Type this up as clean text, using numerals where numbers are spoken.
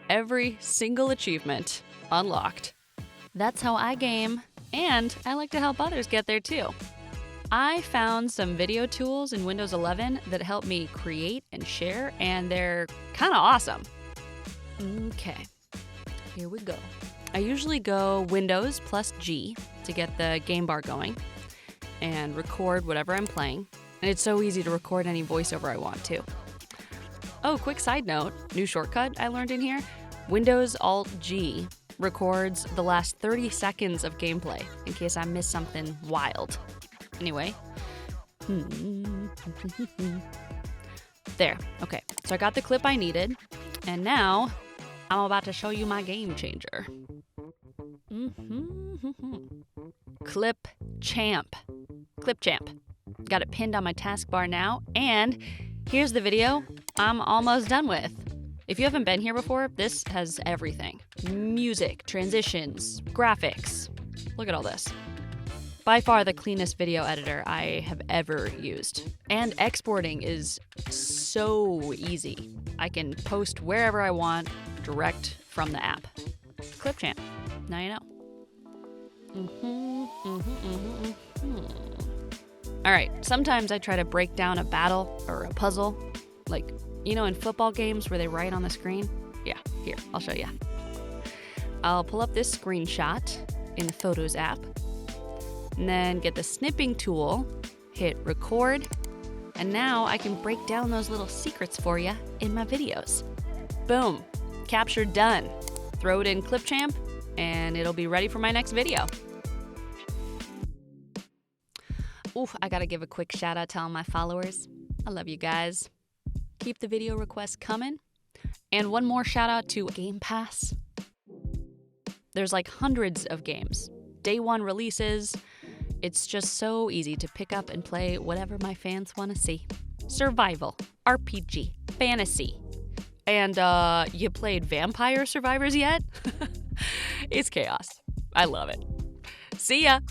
every single achievement unlocked. That's how I game, and I like to help others get there too. I found some video tools in Windows 11 that help me create and share, and they're kind of awesome. Okay, here we go. I usually go Windows plus G to get the game bar going and record whatever I'm playing. And it's so easy to record any voiceover I want to. Oh, quick side note, new shortcut I learned in here. Windows Alt G records the last 30 seconds of gameplay in case I miss something wild. Anyway. There, okay. So I got the clip I needed, and now I'm about to show you my game changer. Clip Champ. Clip Champ. Got it pinned on my taskbar now, and here's the video I'm almost done with. If you haven't been here before, this has everything. Music, transitions, graphics. Look at all this. By far the cleanest video editor I have ever used. And exporting is so easy. I can post wherever I want, direct from the app. Clip Champ. Now you know. All right, sometimes I try to break down a battle or a puzzle. Like, you know, in football games where they write on the screen? Yeah, here, I'll show you. I'll pull up this screenshot in the Photos app, and then get the snipping tool, hit record, and now I can break down those little secrets for you in my videos. Boom, capture done. Throw it in Clipchamp, and it'll be ready for my next video. Ooh, I gotta give a quick shout out to all my followers. I love you guys. Keep the video requests coming. And one more shout out to Game Pass. There's like hundreds of games. Day one releases. It's just so easy to pick up and play whatever my fans want to see. Survival, RPG, fantasy. And you played Vampire Survivors yet? It's chaos. I love it. See ya!